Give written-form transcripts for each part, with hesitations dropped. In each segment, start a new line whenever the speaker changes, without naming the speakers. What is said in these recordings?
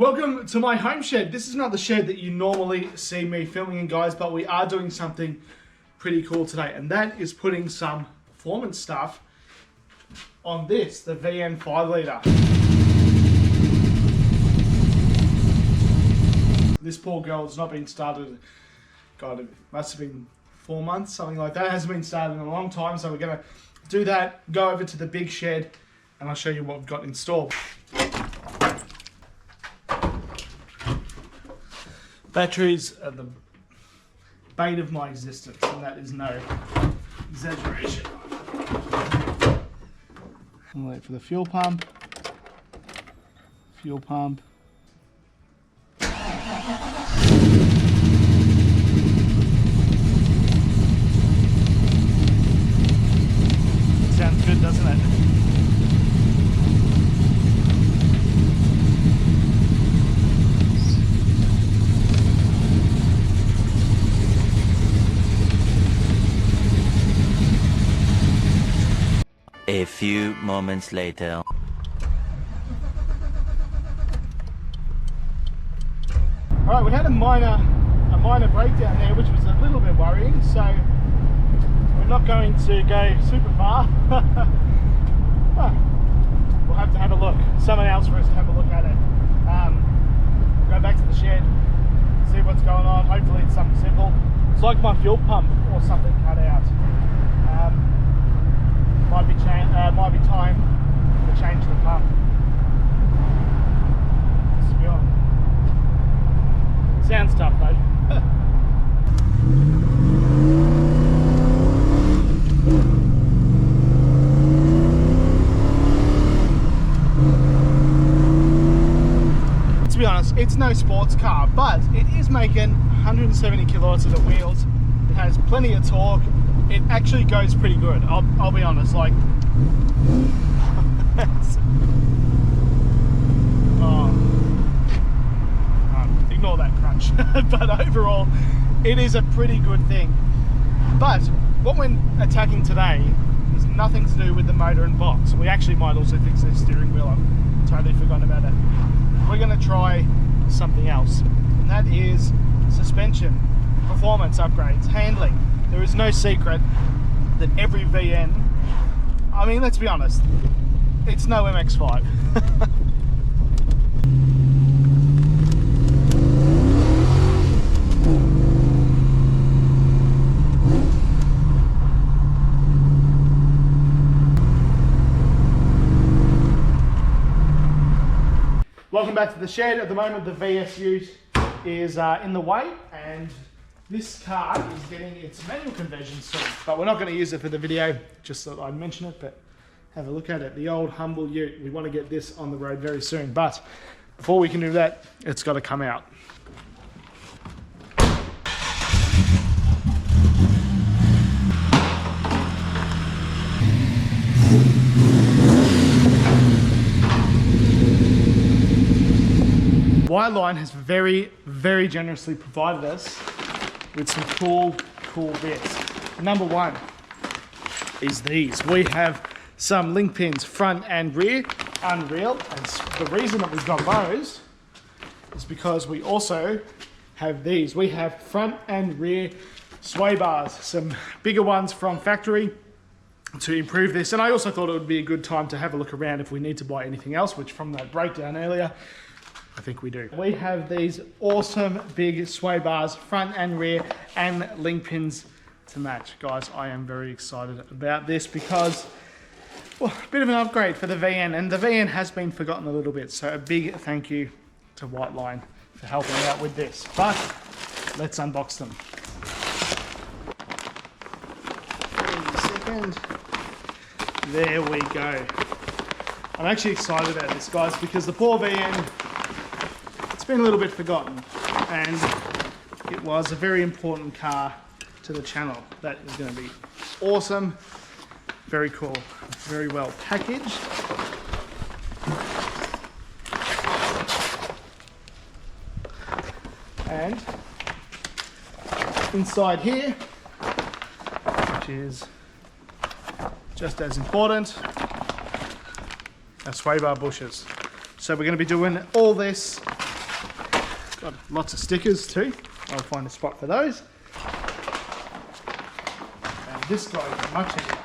Welcome to my home shed. This is not the shed that you normally see me filming in, guys, but we are doing something pretty cool today, and that is putting some performance stuff on this, the VN 5-litre. This poor girl has not been started, God, it must have been 4 months, something like that. It hasn't been started in a long time, so we're going to do that, go over to the big shed, and I'll show you what we've got installed. Batteries are the bane of my existence, and that is no exaggeration. I'll wait for the fuel pump. Fuel pump. Sounds good, doesn't it?
A few moments later.
Alright, we had a minor breakdown there, which was a little bit worrying, so we're not going to go super far. We'll have to have a look. Someone else for us to have a look at it. Go back to the shed, see what's going on. Hopefully it's something simple. It's like my fuel pump or something cut out. Might be time to change the pump. Let's be on. Sounds tough though. To be honest, it's no sports car, but it is making 170 kilowatts of the wheels. It has plenty of torque. It actually goes pretty good. I'll be honest, like ignore that crunch. But overall, it is a pretty good thing. But what we're attacking today is nothing to do with the motor and box. We actually might also fix the steering wheel. I've totally forgotten about it. We're going to try something else, and that is suspension, performance upgrades, handling. There is no secret that every VN, I mean, let's be honest, it's no MX-5. Welcome back to the shed. At the moment, the VSU is in the way, and this car is getting its manual conversion soon, but we're not going to use it for the video, just thought I'd mention it, but have a look at it. The old humble ute. We want to get this on the road very soon, but before we can do that, it's got to come out. Whiteline has very, very generously provided us with some cool bits. Number one is these. We have some link pins front and rear, unreal, and the reason that we've got those is because we also have these. We have front and rear sway bars, some bigger ones from factory to improve this, and I also thought it would be a good time to have a look around if we need to buy anything else, which from that breakdown earlier, I think we do. We have these awesome big sway bars, front and rear, and link pins to match. Guys, I am very excited about this because, well, a bit of an upgrade for the VN, and the VN has been forgotten a little bit, so a big thank you to Whiteline for helping out with this. But let's unbox them. Wait a second. There we go. I'm actually excited about this, guys, because the poor VN, it's been a little bit forgotten, and it was a very important car to the channel. That is going to be awesome. Very cool. Very well packaged. And inside here, which is just as important, our sway bar bushes. So we're going to be doing all this Got lots of stickers too. I'll find a spot for those. And this guy is much heavier.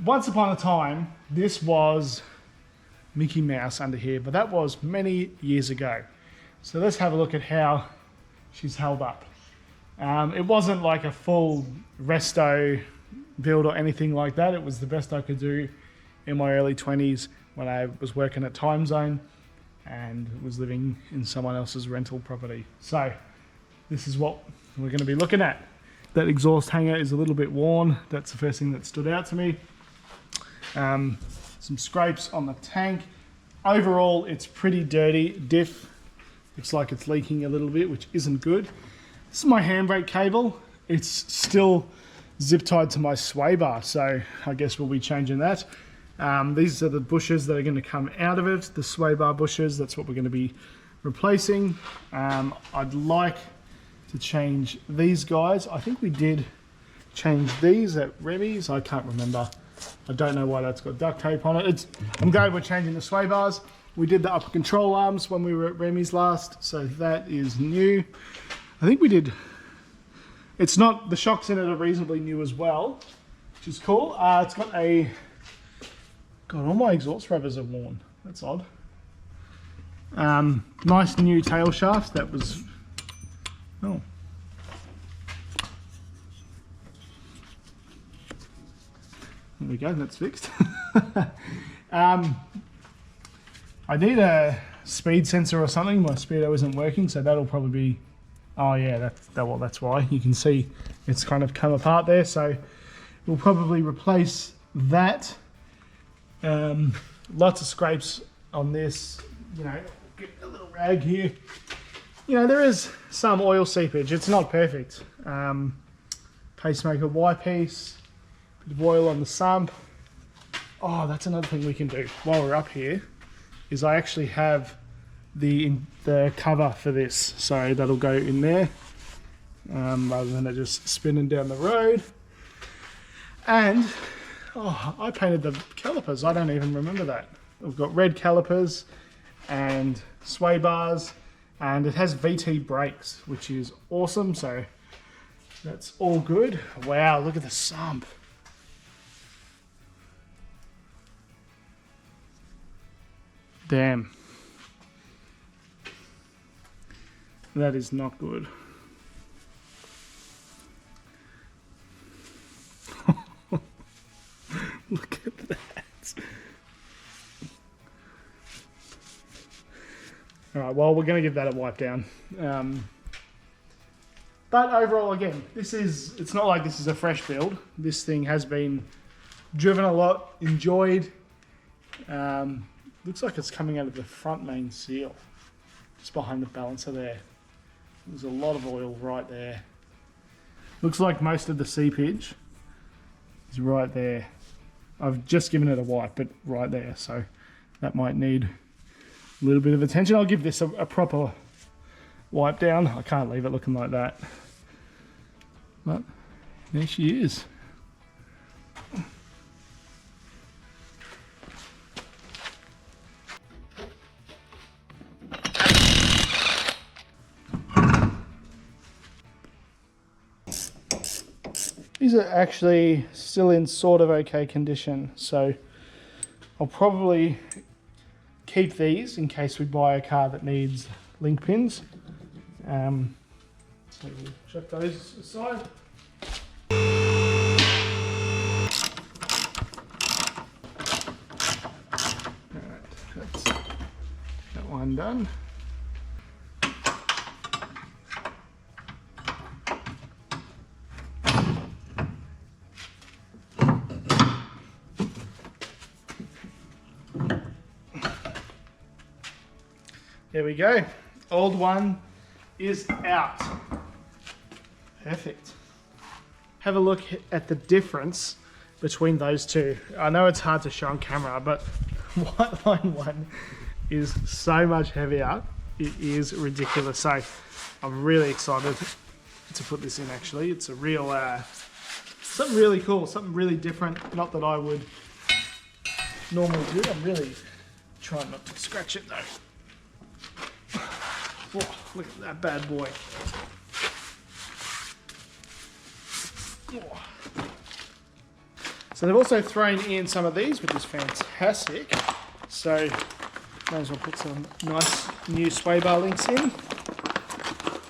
Once upon a time, this was Mickey Mouse under here, but that was many years ago. So let's have a look at how she's held up. It wasn't like a full resto build or anything like that. It was the best I could do in my early 20s when I was working at Time Zone and was living in someone else's rental property. So this is what we're going to be looking at. That exhaust hanger is a little bit worn. That's the first thing that stood out to me. Some scrapes on the tank. Overall, it's pretty dirty. Diff looks like it's leaking a little bit, which isn't good. This is my handbrake cable. It's still zip tied to my sway bar, so I guess we'll be changing that. These are the bushes that are going to come out of it, the sway bar bushes. That's what we're going to be replacing. I'd like to change these guys. I think we did change these at Remy's. I can't remember. I don't know why that's got duct tape on it. I'm glad we're changing the sway bars. We did the upper control arms when we were at Remy's last, so that is new. I think we did. It's not, the shocks in it are reasonably new as well, which is cool. It's got a, God, all my exhaust rubbers are worn. That's odd. Nice new tail shaft. That was, oh. There we go, that's fixed. I need a speed sensor or something. My speedo isn't working, so that'll probably be, oh yeah, that's why. You can see it's kind of come apart there, so we'll probably replace that. Lots of scrapes on this, you know, get a little rag here. You know, there is some oil seepage, it's not perfect. Pacemaker Y piece. Bit of oil on the sump. Oh, that's another thing we can do while we're up here, is I actually have the cover for this, so that'll go in there rather than it just spinning down the road. And oh, I painted the calipers. I don't even remember that. We've got red calipers and sway bars, and it has VT brakes, which is awesome. So that's all good. Wow, look at the sump. Damn. That is not good. Look at that. Alright, well, we're going to give that a wipe down. But overall, again, it's not like this is a fresh build. This thing has been driven a lot, enjoyed. Looks like it's coming out of the front main seal, just behind the balancer there. There's a lot of oil right there. Looks like most of the seepage is right there. I've just given it a wipe, but right there, so that might need a little bit of attention. I'll give this a proper wipe down. I can't leave it looking like that. But there she is. These are actually still in sort of okay condition, so I'll probably keep these in case we buy a car that needs link pins. So we'll chuck those aside. Alright, that's that one done. There we go. Old one is out. Perfect. Have a look at the difference between those two. I know it's hard to show on camera, but Whiteline one is so much heavier. It is ridiculous. So I'm really excited to put this in actually. It's a real something really cool, something really different. Not that I would normally do. I'm really trying not to scratch it though. Oh, look at that bad boy. Oh. So they've also thrown in some of these, which is fantastic. So may as well put some nice new sway bar links in.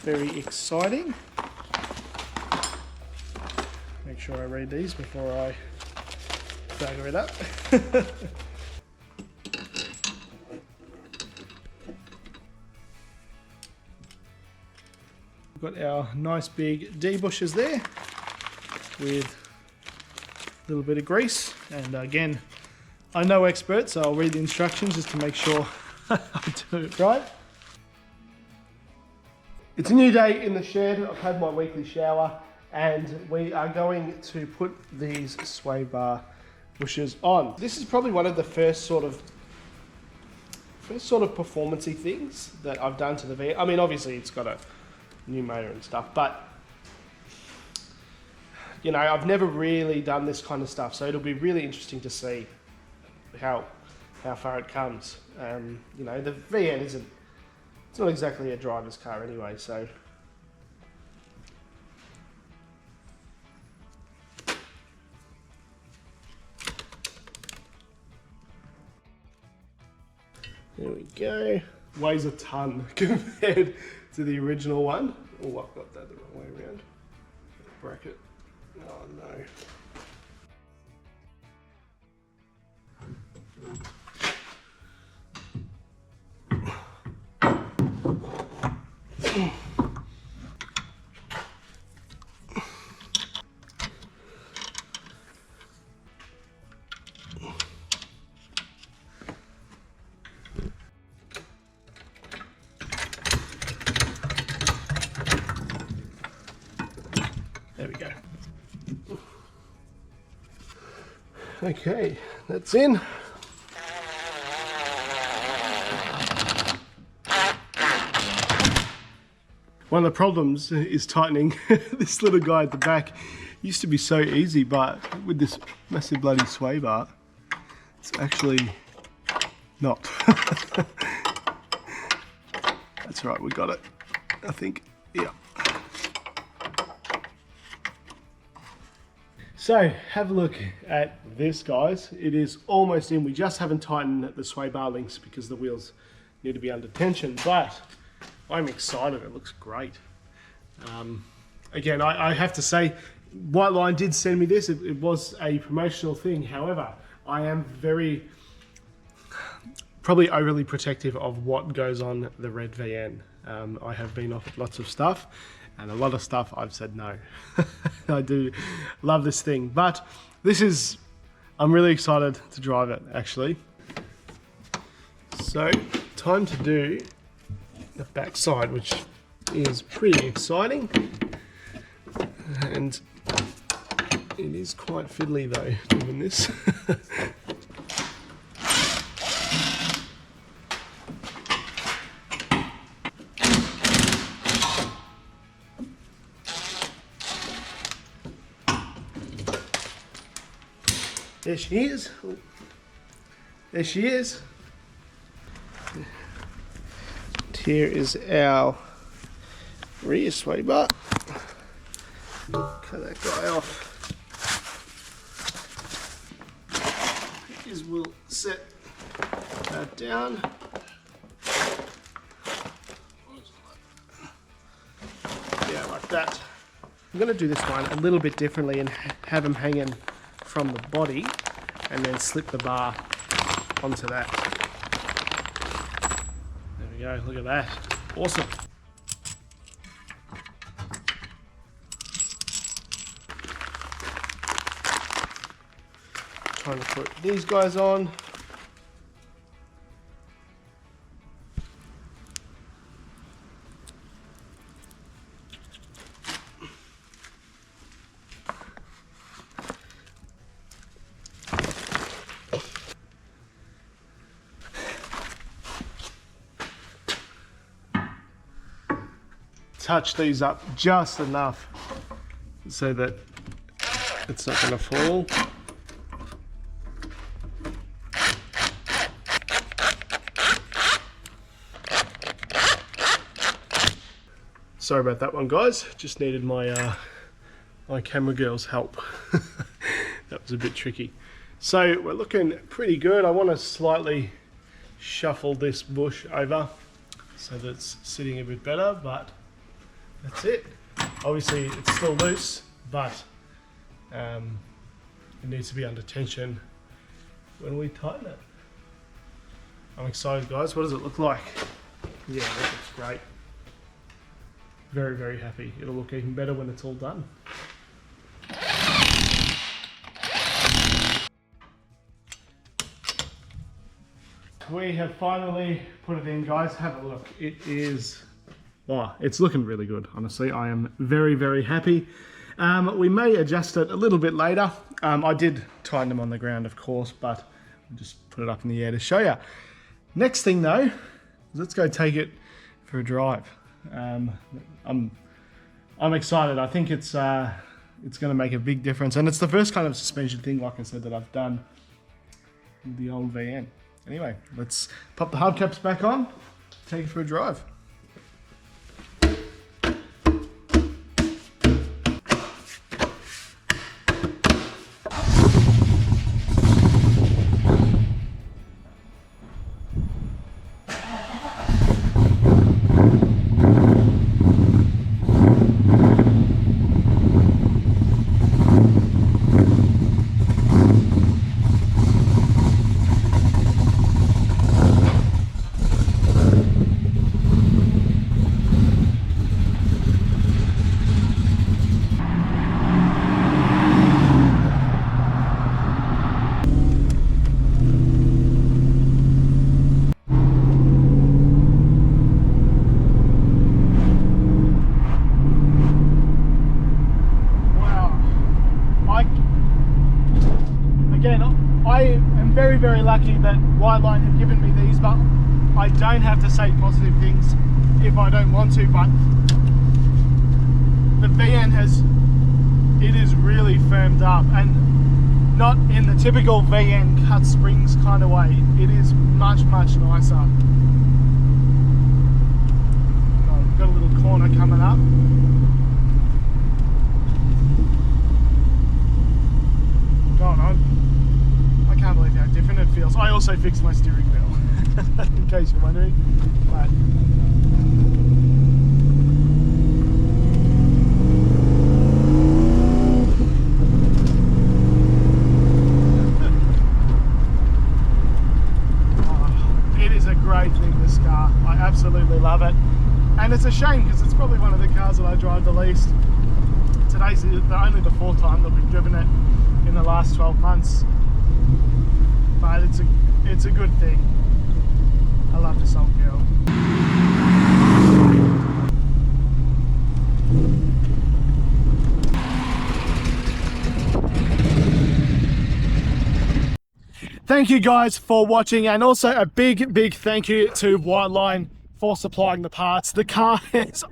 Very exciting. Make sure I read these before I bagger it up. We've got our nice big D bushes there with a little bit of grease. And again, I'm no expert, so I'll read the instructions just to make sure I do it right. It's a new day in the shed. I've had my weekly shower and we are going to put these sway bar bushes on. This is probably one of the first sort of performance-y things that I've done to the VN. I mean, obviously it's got a new motor and stuff, but you know, I've never really done this kind of stuff, so it'll be really interesting to see how far it comes. You know, the VN it's not exactly a driver's car anyway, so there we go. Weighs a ton compared to the original one. Oh, I've got that the wrong way around. Bracket. Oh no. There we go. Okay, that's in. One of the problems is tightening this little guy at the back. It used to be so easy, but with this massive bloody sway bar, it's actually not. That's right, we got it. I think, yeah. So have a look at this, guys. It is almost in. We just haven't tightened the sway bar links because the wheels need to be under tension, but I'm excited. It looks great. Again, I have to say, Whiteline did send me this. It was a promotional thing. However, I am probably overly protective of what goes on the red VN. I have been offered lots of stuff, and a lot of stuff I've said no. I do love this thing, but I'm really excited to drive it, actually. So, time to do the back side, which is pretty exciting. And it is quite fiddly though, doing this. There she is. There she is. And here is our rear sway bar. Cut that guy off. We'll set that down. Yeah, like that. I'm going to do this one a little bit differently and have them hanging from the body and then slip the bar onto that. There we go, look at that. Awesome. Trying to put these guys on. Touch these up just enough so that
it's not going to fall. Sorry about that one, guys. Just needed my my camera girl's help. That was a bit tricky. So we're looking pretty good. I want to slightly shuffle this bush over so that it's sitting a bit better, but that's it. Obviously it's still loose, but it needs to be under tension when we tighten it. I'm excited, guys. What does it look like? Yeah, that looks great. Very, very happy. It'll look even better when it's all done. We have finally put it in, guys. Have a look. It is, wow, it's looking really good, honestly. I am very, very happy. We may adjust it a little bit later. I did tighten them on the ground, of course, but I'll just put it up in the air to show you. Next thing though, let's go take it for a drive. I'm excited. I think it's going to make a big difference, and it's the first kind of suspension thing, like I said, that I've done with the old VN. Anyway, let's pop the hubcaps back on, take it for a drive. I am very, very lucky that Whiteline have given me these, but I don't have to say positive things if I don't want to, but the VN it is really firmed up, and not in the typical VN cut springs kind of way. It is much, much nicer. We've got a little corner coming up. God, I can't believe how different it feels. I also fixed my steering wheel, in case you're wondering. But it is a great thing, this car. I absolutely love it. And it's a shame because it's probably one of the cars that I drive the least. Today's only the fourth time that we've driven it in the last 12 months. But it's a good thing. I love this old girl. Thank you guys for watching, and also a big thank you to Whiteline for supplying the parts. The car has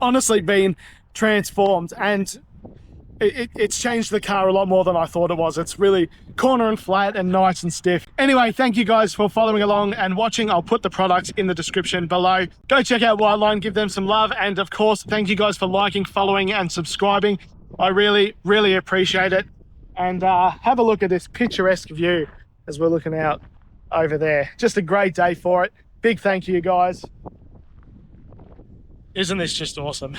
honestly been transformed, and it's changed the car a lot more than I thought it was. It's really corner and flat and nice and stiff. Anyway, thank you guys for following along and watching. I'll put the products in the description below. Go check out Whiteline, give them some love, and of course, thank you guys for liking, following, and subscribing. I really appreciate it. And have a look at this picturesque view as we're looking out over there. Just a great day for it. Big thank you, guys. Isn't this just awesome?